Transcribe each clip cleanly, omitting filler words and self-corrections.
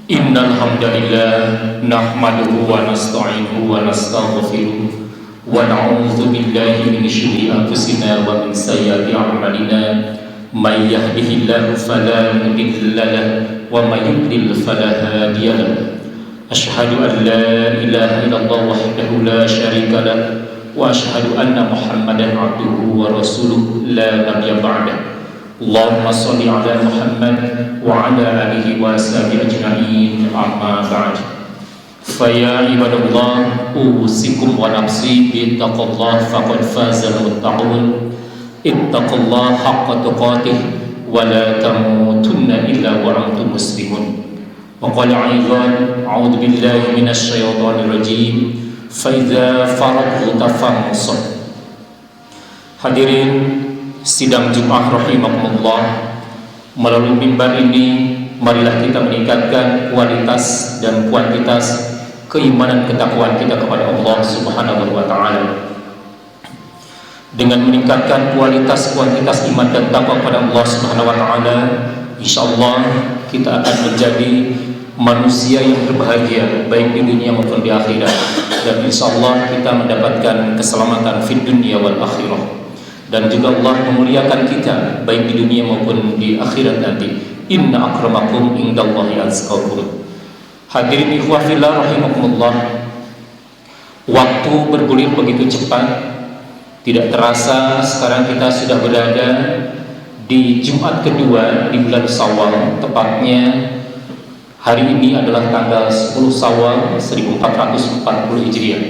Innal hamdalillah nahmaduhu wa nasta'inuhu wa nastaghfiruh wa na'udzu billahi min syururi anfusina wa min sayyiati a'malina may yahdihillahu fala mudilla lahu wa may yudlil fala hadiya lahu asyhadu an la ilaha illallah wahdahu la syarika lahu wa asyhadu anna muhammadan abduhu wa rasuluh la nabiyya ba'dahu. Allahumma sholli ala Muhammad wa ala alihi wa sahbihi ajma'in, amma ba'd. Fa ya ibadallah, usikum wa nafsi bi taqwallah faqad faza al-muttaqun. Ittaqullaha haqqa tuqatih wa la tamutunna illa wa antum muslimun. Wa qala aidan, a'udzu billahi minasy syaithanir rajim. Fa idza faragta fansab. Hadirin sidang Jumat rahimakumullah, melalui mimbar ini marilah kita meningkatkan kualitas dan kuantitas keimanan ketakwaan kita kepada Allah Subhanahu wa taala. Dengan meningkatkan kualitas kuantitas iman dan takwa kepada Allah Subhanahu wa taala, insyaallah kita akan menjadi manusia yang berbahagia baik di dunia maupun di akhirat, dan insyaallah kita mendapatkan keselamatan fid dunya wal akhirah. Dan juga Allah memuliakan kita baik di dunia maupun di akhirat nanti. Inna akramakum indallahi atqakum. Hadirin ikhwah fillah rahimakumullah, waktu bergulir begitu cepat. Tidak terasa sekarang kita sudah berada di Jumat kedua di bulan Syawal. Tepatnya hari ini adalah tanggal 10 Syawal 1440 Hijriah.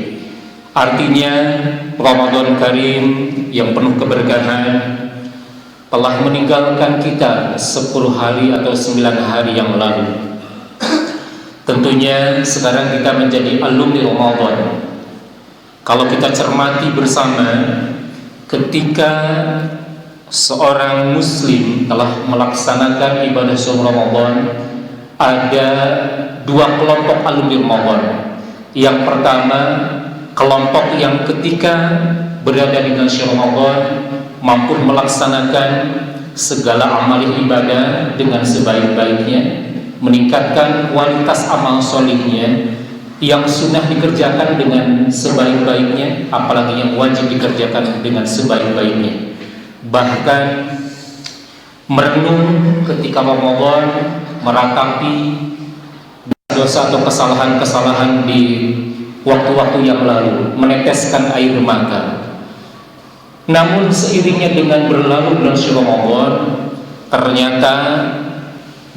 Artinya Ramadan Karim yang penuh keberkahan telah meninggalkan kita 10 hari atau 9 hari yang lalu. Tentunya sekarang kita menjadi alumni Ramadan. Kalau kita cermati bersama, ketika seorang muslim telah melaksanakan ibadah saum Ramadan, ada dua kelompok alumni Ramadan. Yang pertama, kelompok yang ketika berada di bulan Ramadan mampu melaksanakan segala amal ibadah dengan sebaik-baiknya, meningkatkan kualitas amal solihnya, yang sunnah dikerjakan dengan sebaik-baiknya, apalagi yang wajib dikerjakan dengan sebaik-baiknya. Bahkan merenung ketika Ramadan, meratapi dosa atau kesalahan-kesalahan di waktu-waktu yang lalu, meneteskan air mata. Namun seiringnya dengan berlalu bulan Ramadan, ternyata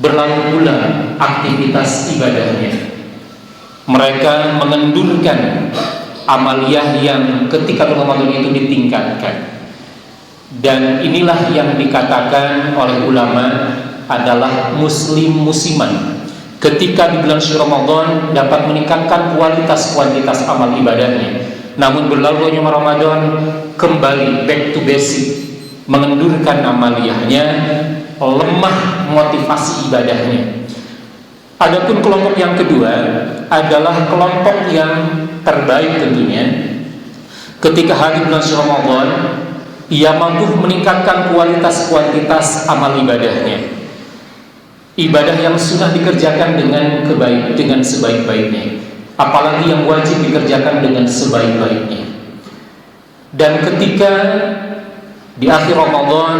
berlalu pula aktivitas ibadahnya. Mereka mengendurkan amaliyah yang ketika Ramadan itu ditingkatkan. Dan inilah yang dikatakan oleh ulama adalah muslim musiman. Ketika di bulan Ramadan dapat meningkatkan kualitas kuantitas amal ibadahnya, namun berlalunya Ramadan kembali back to basic, mengendurkan amaliyahnya, lemah motivasi ibadahnya. Adapun kelompok yang kedua adalah kelompok yang terbaik tentunya. Ketika hari bulan Ramadan, ia mampu meningkatkan kualitas kuantitas amal ibadahnya. Ibadah yang sunnah dikerjakan dengan sebaik-baiknya, apalagi yang wajib dikerjakan dengan sebaik-baiknya. Dan ketika di akhir Ramadan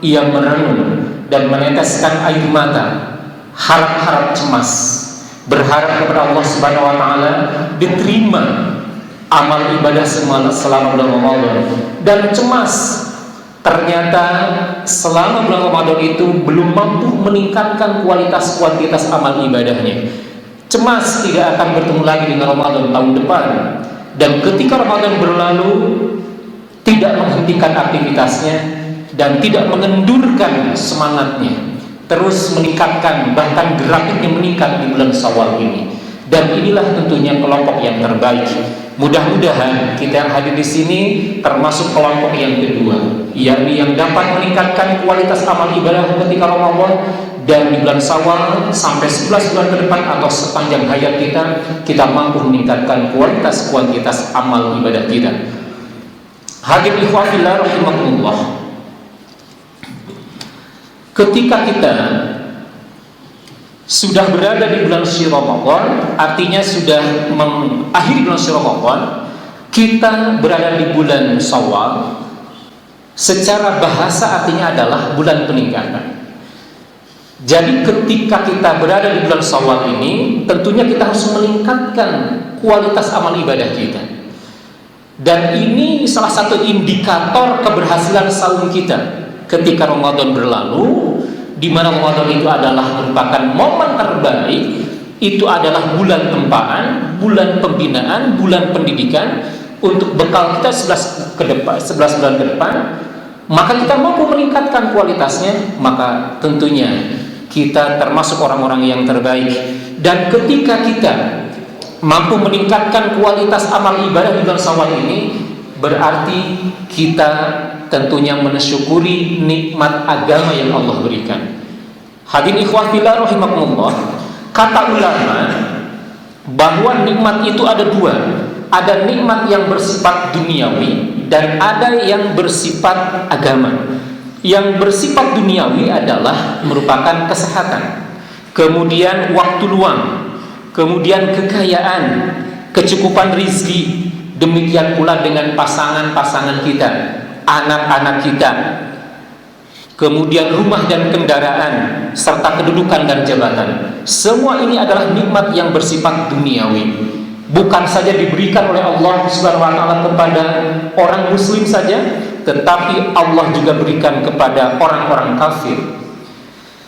ia merenung dan meneteskan air mata, harap-harap cemas, berharap kepada Allah Subhanahu wa taala diterima amal ibadah selama bulan Ramadan, dan cemas ternyata selama bulan Ramadan itu belum mampu meningkatkan kualitas kuantitas amal ibadahnya. Cemas tidak akan bertemu lagi dengan Ramadan tahun depan, dan ketika Ramadan berlalu tidak menghentikan aktivitasnya dan tidak mengendurkan semangatnya, terus meningkatkan, bahkan grafiknya meningkat di bulan Syawal ini. Dan inilah tentunya kelompok yang terbaik. Mudah-mudahan kita yang hadir di sini termasuk kelompok yang kedua, yakni yang dapat meningkatkan kualitas amal ibadah ketika Ramadan, dan di bulan Syawal sampai 11 bulan ke depan atau sepanjang hayat kita mampu meningkatkan kualitas kuantitas amal ibadah kita. Hadir ikhwah fillah rahimakumullah, ketika kita sudah berada di bulan suci Ramadan, artinya sudah mengakhiri bulan suci Ramadan, kita berada di bulan Syawal. Secara bahasa artinya adalah bulan peningkatan. Jadi ketika kita berada di bulan Syawal ini, tentunya kita harus meningkatkan kualitas amal ibadah kita. Dan ini salah satu indikator keberhasilan saum kita ketika Ramadan berlalu, di mana Ramadan itu adalah merupakan momen terbaik. Itu adalah bulan tempaan, bulan pembinaan, bulan pendidikan untuk bekal kita 11 bulan ke depan. Maka kita mampu meningkatkan kualitasnya, maka tentunya kita termasuk orang-orang yang terbaik. Dan ketika kita mampu meningkatkan kualitas amal ibadah di bulan Syawal ini, berarti kita tentunya mensyukuri nikmat agama yang Allah berikan. Hadirin ikhwah fillah rahimakumullah, kata ulama bahwa nikmat itu ada dua. Ada nikmat yang bersifat duniawi dan ada yang bersifat agama. Yang bersifat duniawi adalah merupakan kesehatan, kemudian waktu luang, kemudian kekayaan, kecukupan rizki. Demikian pula dengan pasangan-pasangan kita, anak-anak kita, kemudian rumah dan kendaraan, serta kedudukan dan jabatan. Semua ini adalah nikmat yang bersifat duniawi. Bukan saja diberikan oleh Allah Subhanahu wa taala kepada orang muslim saja, tetapi Allah juga berikan kepada orang-orang kafir.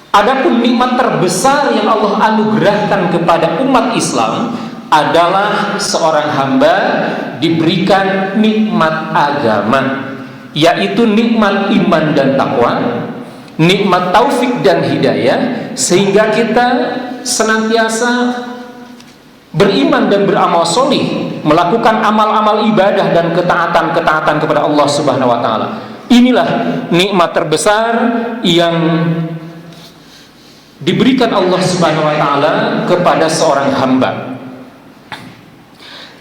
Adapun nikmat terbesar yang Allah anugerahkan kepada umat Islam adalah seorang hamba diberikan nikmat agama, yaitu nikmat iman dan takwa, nikmat taufik dan hidayah, sehingga kita senantiasa beriman dan beramal solih, melakukan amal-amal ibadah dan ketaatan-ketaatan kepada Allah Subhanahu wa taala. Inilah nikmat terbesar yang diberikan Allah Subhanahu wa taala kepada seorang hamba.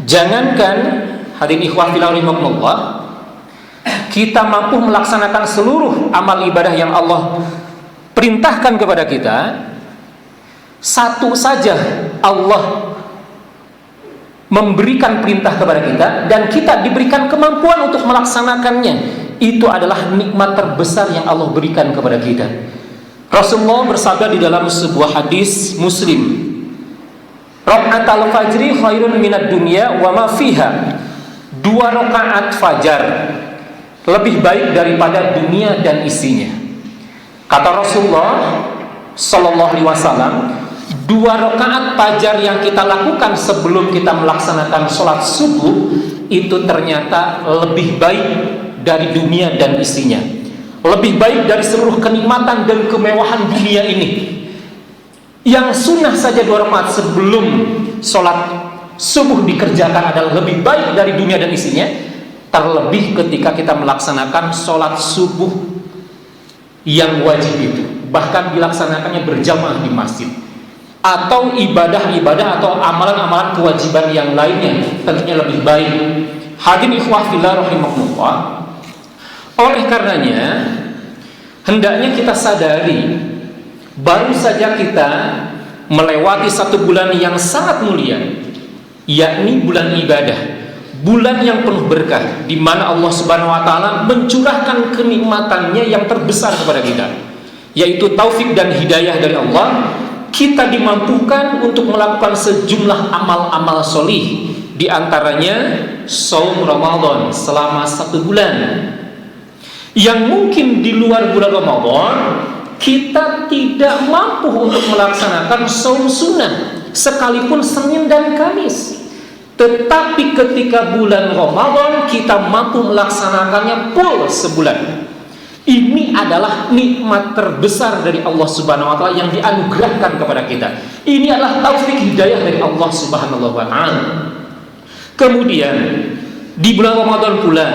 Jangankan hadirin ikhwah fillah rahimakumullah, kita mampu melaksanakan seluruh amal ibadah yang Allah perintahkan kepada kita, satu saja Allah memberikan perintah kepada kita dan kita diberikan kemampuan untuk melaksanakannya, itu adalah nikmat terbesar yang Allah berikan kepada kita. Rasulullah bersabda di dalam sebuah hadis Muslim, "Raka'atul fajri khairun minad dunya wa ma fiha." 2 rakaat fajar lebih baik daripada dunia dan isinya. Kata Rasulullah sallallahu alaihi wasallam, 2 rakaat fajar yang kita lakukan sebelum kita melaksanakan sholat subuh itu ternyata lebih baik dari dunia dan isinya, lebih baik dari seluruh kenikmatan dan kemewahan dunia ini. Yang sunnah saja 2 rakaat sebelum sholat subuh dikerjakan adalah lebih baik dari dunia dan isinya, terlebih ketika kita melaksanakan sholat subuh yang wajib itu, bahkan dilaksanakannya berjamaah di masjid, atau ibadah-ibadah atau amalan-amalan kewajiban yang lainnya, tentunya lebih baik. Hadirin ikhwah fillah rahimakumullah, oleh karenanya hendaknya kita sadari, baru saja kita melewati 1 bulan yang sangat mulia, yakni bulan ibadah, bulan yang penuh berkah, di mana Allah Subhanahu wa taala mencurahkan kenikmatannya yang terbesar kepada kita, yaitu taufik dan hidayah dari Allah. Kita dimampukan untuk melakukan sejumlah amal-amal solih, di antaranya saum Ramadan selama 1 bulan. Yang mungkin di luar bulan Ramadan kita tidak mampu untuk melaksanakan saum sunnah, sekalipun Senin dan Kamis. Tetapi ketika bulan Ramadan kita mampu melaksanakannya full sebulan. Ini adalah nikmat terbesar dari Allah Subhanahu wa taala yang dianugerahkan kepada kita. Ini adalah taufik hidayah dari Allah Subhanahu wa taala. Kemudian di bulan Ramadan pula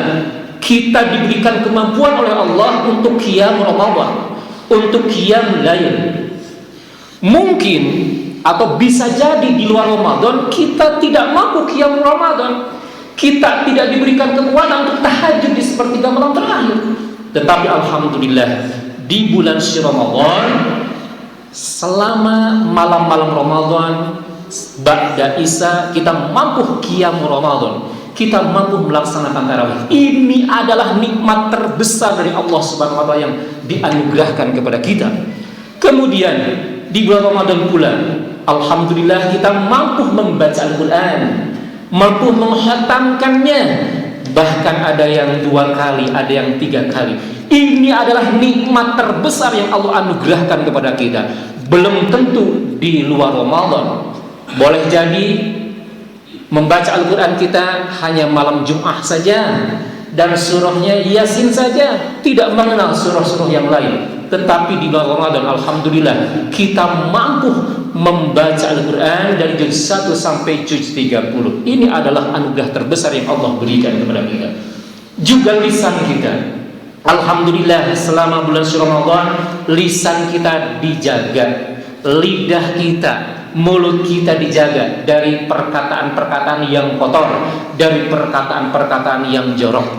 kita diberikan kemampuan oleh Allah untuk qiyam Ramadan, untuk qiyam lail. Mungkin atau bisa jadi di luar Ramadan kita tidak mampu qiyam Ramadan, kita tidak diberikan kekuatan untuk tahajud di sepertiga malam terakhir. Tetapi alhamdulillah di bulan suci Ramadan selama malam-malam Ramadan ba'da Isya kita mampu qiyam Ramadan, kita mampu melaksanakan tarawih. Ini adalah nikmat terbesar dari Allah Subhanahu wa taala yang dianugerahkan kepada kita. Kemudian di bulan Ramadan pula, alhamdulillah kita mampu membaca Al-Qur'an, mampu menghatamkannya, bahkan ada yang 2 kali, ada yang 3 kali. Ini adalah nikmat terbesar yang Allah anugerahkan kepada kita. Belum tentu di luar Ramadan. Boleh jadi membaca Al-Quran kita hanya malam Jum'ah saja, dan surahnya Yasin saja, tidak mengenal surah-surah yang lain. Tetapi di bulan Ramadan, alhamdulillah, kita mampu membaca Al-Quran dari juz 1 sampai juz 30. Ini adalah anugerah terbesar yang Allah berikan kepada kita. Juga lisan kita, alhamdulillah, selama bulan Ramadan lisan kita dijaga, lidah kita, mulut kita dijaga dari perkataan-perkataan yang kotor, dari perkataan-perkataan yang jorok.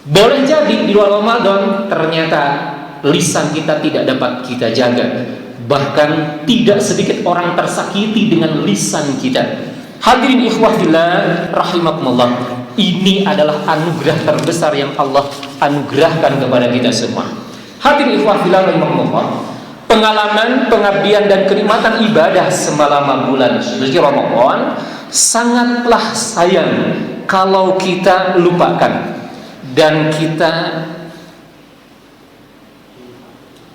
Boleh jadi di luar Ramadan ternyata lisan kita tidak dapat kita jaga, bahkan tidak sedikit orang tersakiti dengan lisan kita. Hadirin ikhwah fillah rahimakumullah, ini adalah anugerah terbesar yang Allah anugerahkan kepada kita semua. Hadirin ikhwah fillah rahimakumullah, pengalaman, pengabdian dan kenikmatan ibadah selama bulan suci Ramadan sangatlah sayang kalau kita lupakan dan kita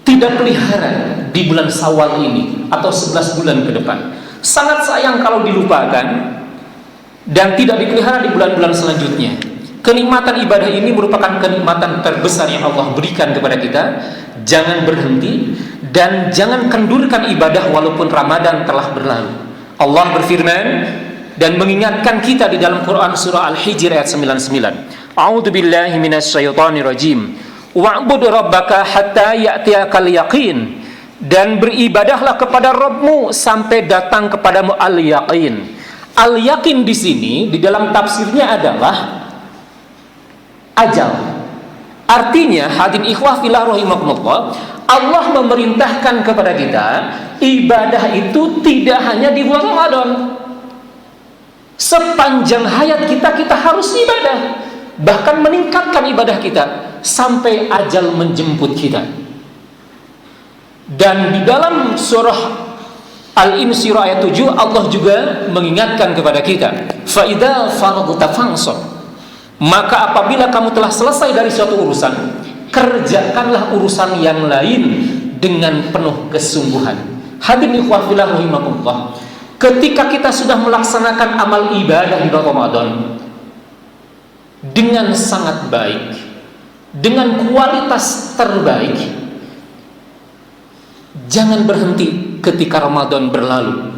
tidak pelihara di bulan Syawal ini atau 11 bulan ke depan. Sangat sayang kalau dilupakan dan tidak dipelihara di bulan-bulan selanjutnya. Kenikmatan ibadah ini merupakan kenikmatan terbesar yang Allah berikan kepada kita. Jangan berhenti dan jangan kendurkan ibadah walaupun Ramadan telah berlalu. Allah berfirman dan mengingatkan kita di dalam Quran surah Al-Hijr ayat 99. A'udzu billahi minasyaitonir rajim. Wa'bud rabbaka hatta ya'tiyakal yaqin. Dan beribadahlah kepada Rabbmu sampai datang kepadamu al-yaqin. Al-yaqin di sini di dalam tafsirnya adalah ajal. Artinya, hadirin ikhwah fillah rahimakumullah, Allah memerintahkan kepada kita ibadah itu tidak hanya di bulan Ramadan. Sepanjang hayat kita harus ibadah, bahkan meningkatkan ibadah kita sampai ajal menjemput kita. Dan di dalam surah Al-Insyirah ayat 7 Allah juga mengingatkan kepada kita, fa idza faragta fansab, maka apabila kamu telah selesai dari suatu urusan, kerjakanlah urusan yang lain dengan penuh kesungguhan. Hadirin ikhwah fillah rahimakumullah, ketika kita sudah melaksanakan amal ibadah di Ramadan dengan sangat baik, dengan kualitas terbaik, jangan berhenti ketika Ramadan berlalu.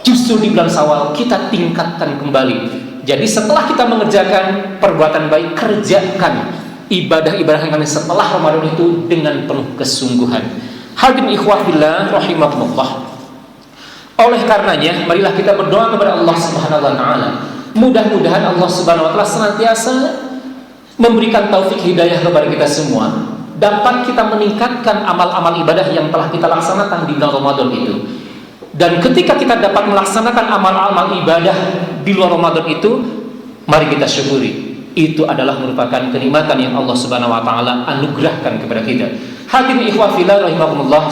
Justru di bulan Syawal kita tingkatkan kembali. Jadi setelah kita mengerjakan perbuatan baik, kerjakan ibadah-ibadah yang setelah Ramadan itu dengan penuh kesungguhan. Hadirin ikhwah fillah rahimakumullah, oleh karenanya marilah kita berdoa kepada Allah Subhanahu wa taala. Mudah-mudahan Allah Subhanahu wa taala senantiasa memberikan taufik hidayah kepada kita semua, dapat kita meningkatkan amal-amal ibadah yang telah kita laksanakan di bulan Ramadan itu. Dan ketika kita dapat melaksanakan amal-amal ibadah di luar Ramadan itu, mari kita syukuri. Itu adalah merupakan kenikmatan yang Allah Subhanahu wa taala anugerahkan kepada kita. Hadirin ikhwah fillah rahimakumullah,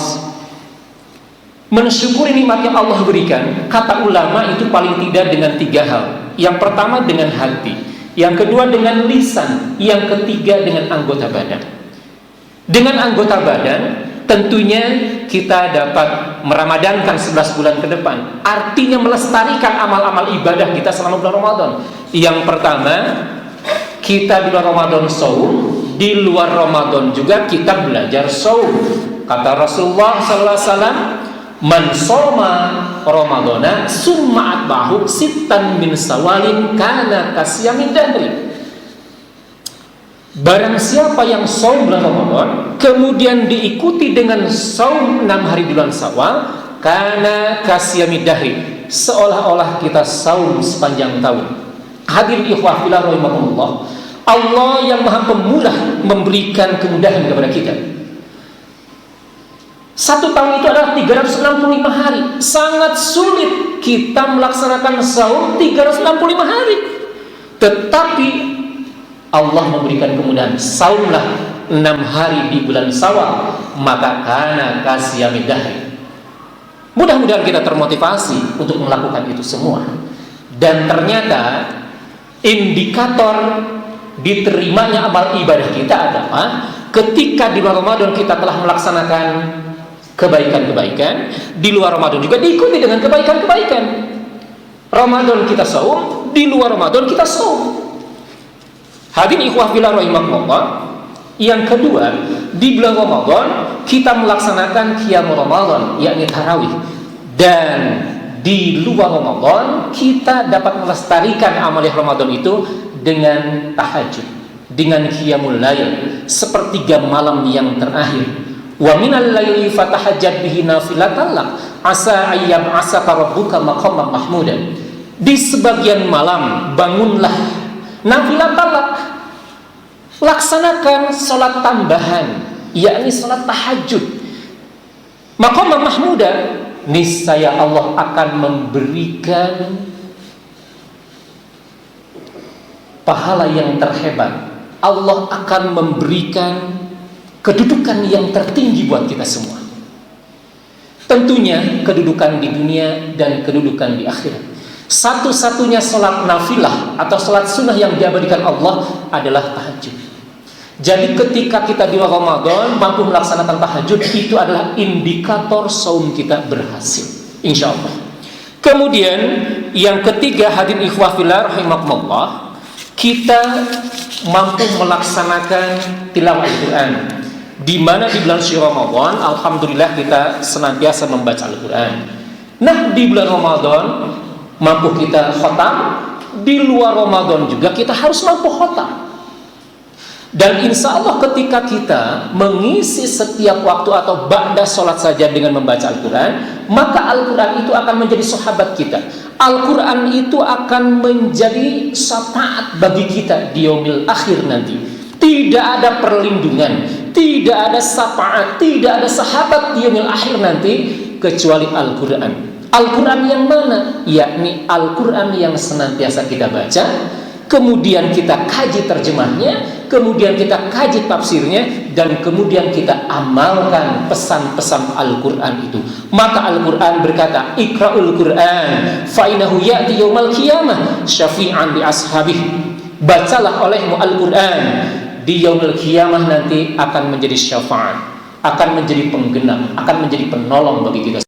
mensyukuri nikmat yang Allah berikan, kata ulama itu paling tidak dengan 3 hal. Yang pertama dengan hati, yang kedua dengan lisan, yang ketiga dengan anggota badan. Dengan anggota badan tentunya kita dapat meramadankan 11 bulan ke depan. Artinya melestarikan amal-amal ibadah kita selama bulan Ramadan. Yang pertama, kita di bulan Ramadan shaum, di luar Ramadan juga kita belajar shaum. Kata Rasulullah sallallahu alaihi wasallam, man shoma Ramadana summa atba'ahu sittan min sawalin kana kasyamin dahri. Barang siapa yang saum bulan Ramadan kemudian diikuti dengan saum 6 hari bulan Syawal, kana kasyami dahri, seolah-olah kita saum sepanjang tahun. Hadirin ikhwah fillah rahimakumullah, Allah yang Maha Pemurah memberikan kemudahan kepada kita. 1 tahun itu adalah 365 hari. Sangat sulit kita melaksanakan saum 365 hari. Tetapi Allah memberikan kemudahan. Saumlah 6 hari di bulan Syawal, maka kana kasiyamid dahri. Mudah-mudahan kita termotivasi untuk melakukan itu semua. Dan ternyata indikator diterimanya amal ibadah kita adalah ketika di bulan Ramadan kita telah melaksanakan kebaikan-kebaikan, di luar Ramadan juga diikuti dengan kebaikan-kebaikan. Ramadan kita saum, di luar Ramadan kita saum. Hadirin ikhwah fillah rahimakumullah. Yang kedua, di bulan Ramadan kita melaksanakan qiyam Ramadan, yakni tarawih. Dan di luar Ramadan kita dapat melestarikan amal Ramadan itu dengan tahajud, dengan qiyamul lail, sepertiga malam yang terakhir. Wa minal laili fatahajjad bihi nafilatan lak asa ayyam asaka rabbuka maqaman mahmudan. Di sebagian malam bangunlah nafilatan lak, laksanakan salat tambahan, yakni salat tahajud. Maqaman mahmudan, niscaya Allah akan memberikan pahala yang terhebat. Allah akan memberikan kedudukan yang tertinggi buat kita semua. Tentunya kedudukan di dunia dan kedudukan di akhirat. Satu-satunya sholat nafilah atau sholat sunnah yang diabadikan Allah adalah tahajud. Jadi ketika kita di Ramadan mampu melaksanakan tahajud, itu adalah indikator saum kita berhasil, insya Allah. Kemudian yang ketiga, hadirin ikhwah fillah rahimakumullah, kita mampu melaksanakan tilawah Al-Quran. Di mana di bulan suci Ramadan, alhamdulillah kita senantiasa membaca Al-Quran. Nah, di bulan Ramadan mampu kita khatam, di luar Ramadan juga kita harus mampu khatam. Dan insya Allah ketika kita mengisi setiap waktu atau ba'da sholat saja dengan membaca Al-Quran, maka Al-Quran itu akan menjadi sahabat kita. Al-Quran itu akan menjadi syafaat bagi kita di yaumil akhir nanti. Tidak ada perlindungan, tidak ada syafaat, tidak ada sahabat di yaumil akhir nanti kecuali Al-Quran. Al-Quran yang mana? Yakni Al-Quran yang senantiasa kita baca, kemudian kita kaji terjemahnya, kemudian kita kaji tafsirnya, dan kemudian kita amalkan pesan-pesan Al-Quran itu. Maka Al-Quran berkata, Iqra'ul Quran fa'inahu ya'ti yawmal qiyamah syafi'an li ashabih. Bacalah olehmu Al-Quran, di yaumul qiyamah nanti akan menjadi syafaat, akan menjadi penggenap, akan menjadi penolong bagi kita.